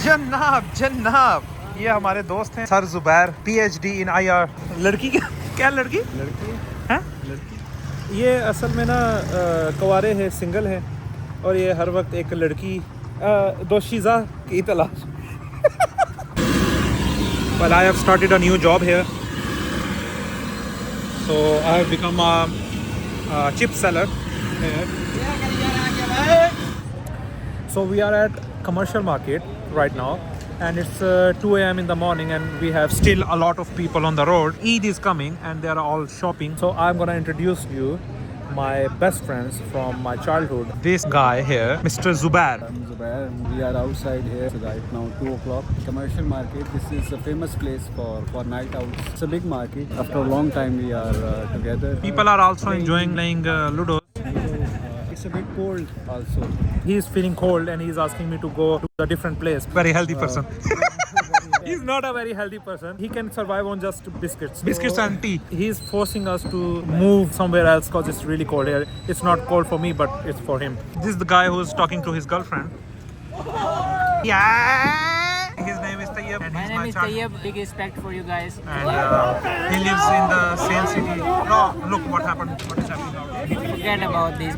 जन्नाब जन्नाब, ये हमारे दोस्त हैं सर जुबैर, PhD इन IR। लड़की क्या लड़की है? लड़की ये असल में ना कुंवारे है, सिंगल है, और ये हर वक्त एक लड़की दोशीज़ा की तलाश। Well, I have started a new job here, so I have become a chip seller here. So we are at commercial market right now, and it's 2 a.m. in the morning, and we have still a lot of people on the road. Eid is coming and they are all shopping. So I'm gonna introduce you my best friends from my childhood. This guy here, Mr. Zubair. I'm Zubair. We are outside here right now, 2 o'clock. Commercial market. This is a famous place for night outs. It's a big market. After a long time, we are together. People are also enjoying playing Ludo. It's a bit cold also. He is feeling cold and he is asking me to go to a different place. Very healthy person. He's not a very healthy person. He can survive on just biscuits. Biscuits and tea. He's forcing us to move somewhere else because it's really cold here. It's not cold for me, but it's for him. This is the guy who's talking to his girlfriend. Yeah. His name is Tayyab. And My name is Tayyab. Big respect for you guys. And he lives in the same city. No, look what happened. What is happening now? Forget about these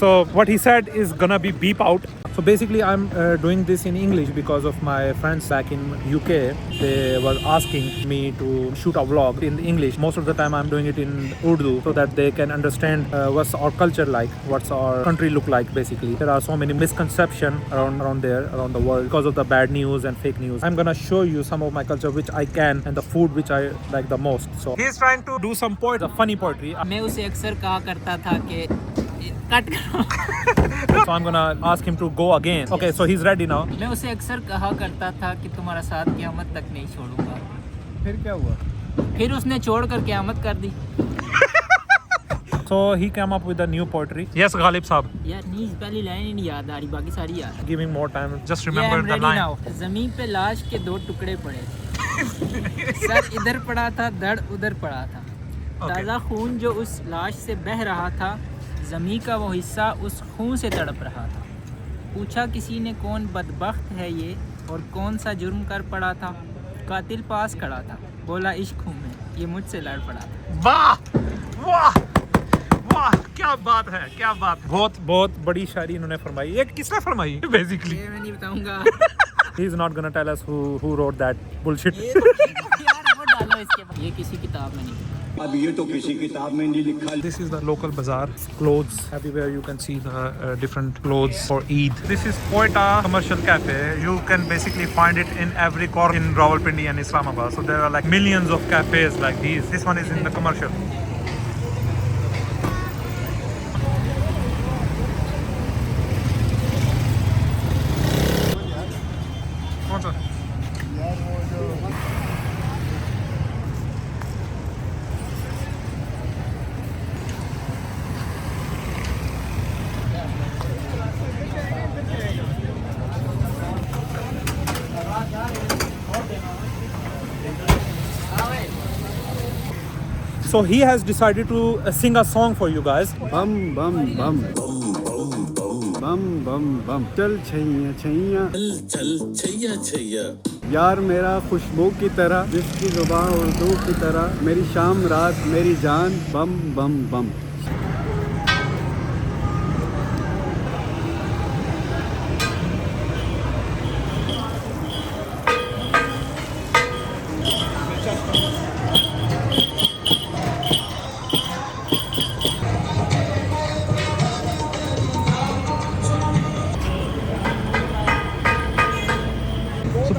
So what he said is gonna be beep out. So basically I'm doing this in English because of my friends back in UK. They were asking me to shoot a vlog in English. Most of the time I'm doing it in Urdu so that they can understand what's our culture like, what's our country look like basically. There are so many misconceptions around the world because of the bad news and fake news. I'm gonna show you some of my culture which I can and the food which I like the most. So he's trying to do some poetry, funny poetry. मैं उसे अक्सर कहा करता था कि cut करो. So I'm gonna ask him to go again. Okay, so he's ready now. मैं उसे अक्सर कहा करता था कि तुम्हारा साथ क़यामत तक नहीं छोड़ूंगा. फिर क्या हुआ? फिर उसने छोड़कर क़यामत कर दी. So he came up with a new poetry. Yes, Ghalib Saab. यार नीज पहली लाइन ही नहीं याद आ रही, बाकी सारी याद. Give him more time. Just Yeah, remember I'm the ready line. now. ज़मीन पे लाश के 2 टुकड़े पड़े. सर इधर पड़ा था, धड़ उधर पड़ा था. ताज़ा खून जो उस लाश से बह रहा था, ज़मीं का वो हिस्सा उस खून से तड़प रहा था. पूछा किसी ने कौन बदबख्त है ये और कौन सा जुर्म कर पड़ा था. कातिल पास खड़ा था, बोला इश्क हूँ मैं, ये मुझसे लड़ पड़ा था. वाह वाह वाह, क्या बात है, क्या बात. बहुत बहुत बड़ी शायरी इन्होंने फरमाई. ये किसने फरमाई बेसिकली? ये मैं नहीं बताऊंगा. He is not gonna tell us who wrote that bullshit. यार वो डालो इसके बाद. ये किसी किताब में नहीं. अब ये तो किसी किताब में नहीं लिखा. This is the local bazaar. Clothes everywhere. You can see the different clothes for Eid. This is Quetta Commercial Cafe. You can basically find it in every corner in Rawalpindi and Islamabad. So there are like millions of cafes like these. This one is in the commercial. कौन सा? So he has decided to sing a song for you guys. बम बम बम बम बम बम. चल छैया छैया, चल छैया छैया. यार मेरा खुशबू की तरह, जिसकी जुबान उर्दू की तरह, मेरी शाम रात मेरी जान. बम बम बम.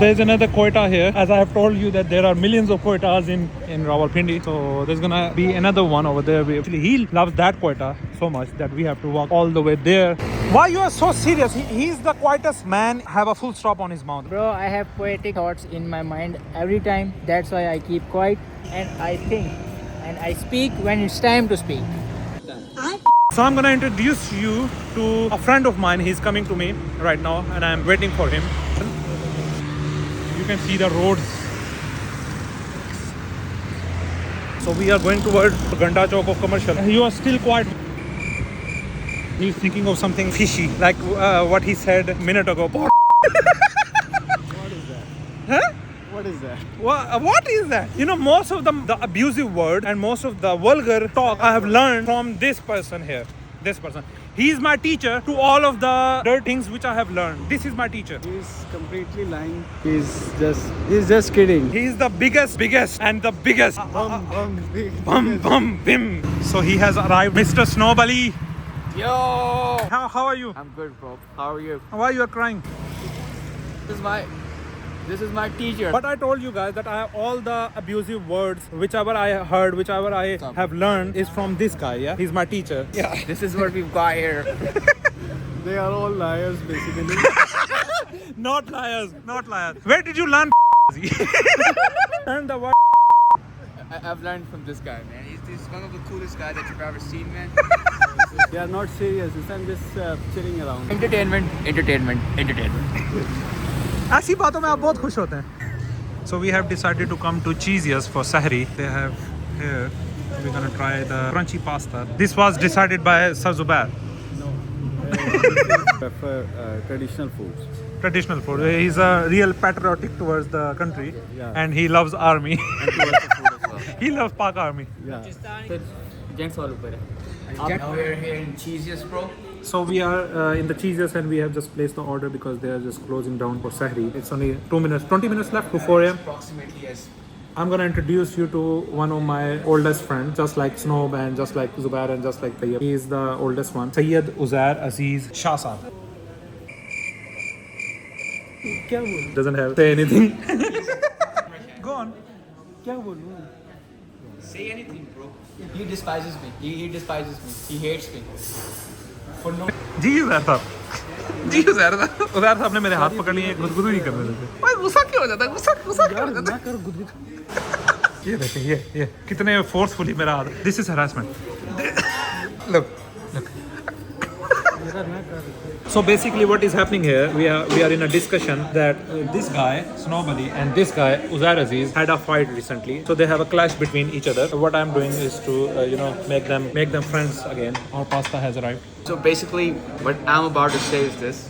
There's another Quetta here. As I have told you that there are millions of Quettas in Rawalpindi. So there's gonna be another one over there. Actually, he loves that Quetta so much that we have to walk all the way there. Why you are so serious? He's the quietest man. Have a full stop on his mouth. Bro, I have poetic thoughts in my mind every time. That's why I keep quiet and I think and I speak when it's time to speak. So I'm gonna introduce you to a friend of mine. He's coming to me right now and I'm waiting for him. You can see the roads. So we are going towards Ganda Chowk of Commercial. You are still quiet. He's thinking of something fishy, like what he said a minute ago. What is that? Huh? What is that? What is that? You know, most of the abusive word and most of the vulgar talk I have learned from this person here. This person. He is my teacher to all of the dirt things which I have learned. This is my teacher. He's completely lying. He's just kidding. He is the biggest and the biggest. Bum, bim. So he has arrived, Mr. Snowbally. Yo! How are you? I'm good, bro. How are you? Why you are crying? This is my teacher. But I told you guys that I have all the abusive words, whichever I heard, whichever I have learned is from this guy, yeah? He's my teacher. Yeah. This is what we've got here. They are all liars, basically. Not liars. Where did you learn Learn the word. I've learned from this guy, man. He's one of the coolest guys that you've ever seen, man. They are not serious. I'm just chilling around. Entertainment. ऐसी बातों में आप बहुत खुश होते हैं. So we have decided to come to Cheesiest for Sahri. They have here. We're gonna try the crunchy pasta. This was decided by Sir Zubair. No. Prefer traditional foods. Traditional food. He's a real patriotic towards the country, Yeah. and he loves army. And towards the food as well. He loves Pak army. Yeah. Gents all over Now we're here in Cheesiest, bro. So we are in the Cheesiest and we have just placed the order because they are just closing down for Sahri. It's only 20 minutes left to 4 a.m. Approximately, yes. I'm gonna introduce you to one of my oldest friends, just like Snob and just like Zubair and just like Tayyib. He is the oldest one, Sayyid Uzair Aziz Shah Saab. Doesn't have say anything. Go on. Say anything, bro. He despises me. He despises me. He hates me. For no. जी उज़ैर साहब. उज़ैर साहब ने मेरे हाथ पकड़ लिए, गुदगुदू नहीं करने देते. भाई गुस्सा क्यों हो जाता है? गुस्सा क्यों हो जाता है? ये देखें, ये कितने फोर्सफुली मेरा हाथ. This is harassment. Look. So basically what is happening here, we are in a discussion that this guy, Snowbally, and this guy, Uzair Aziz, had a fight recently. So they have a clash between each other. So what I'm doing is to, make them friends again. Our pasta has arrived. So basically, what I'm about to say is this.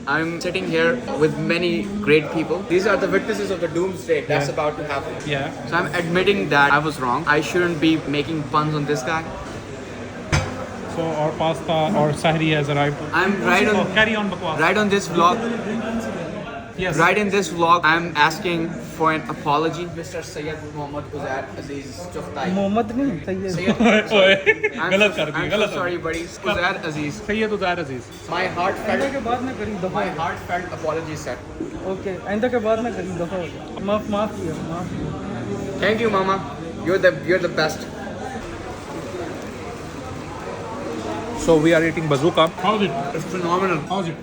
I'm sitting here with many great people. These are the witnesses of the doomsday that's about to happen. Yeah. So I'm admitting that I was wrong. I shouldn't be making puns on this guy. So our pasta or Sahri has arrived. I'm right on. Carry on, bakwas. Right on this vlog. Yes. Right in this vlog, I'm asking for an apology, Mr. Sayyid Muhammad Uzair Aziz Chuftai. Mohammad नहीं Sayyid. ओए, गलत कर दी, I'm गलत. so sorry, buddies. Uzair Aziz. Sayyid Uzair Aziz. My heartfelt. के बाद में करी दफा My heartfelt apology, sir. Okay आइंदा के बाद में करी दफा हो गया माफ किया Thank you, Mama. You're the best. So we are eating bazooka. How's it? It's phenomenal. How's it?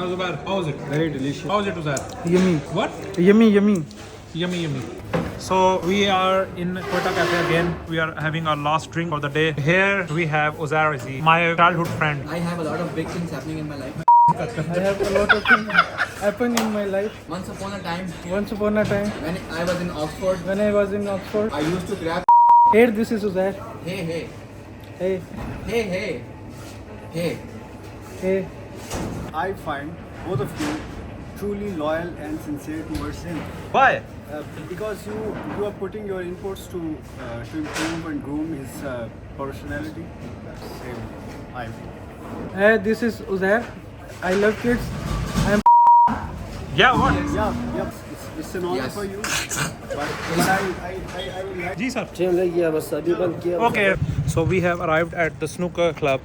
How's it? How's it? Very delicious. How's it, Uzair? Yummy What? Yummy Yummy. So we are in Quetta Cafe again. We are having our last drink for the day. Here we have Uzair Aziz, my childhood friend. I have a lot of big things happening in my life. I have a lot of things happen in my life. Once upon a time, Once upon a time, when I was in Oxford, when I was in Oxford, I used to grab. here this is Uzair. Hey. Hey. I find both of you truly loyal and sincere towards him. Why? Because you are putting your inputs to improve and groom his personality. Same. I feel. Hey, this is Uzair. I love kids. Yeah, what? Yeah. It's an honor Yes. for you. But I will like. Ji sir. Okay. So we have arrived at the snooker club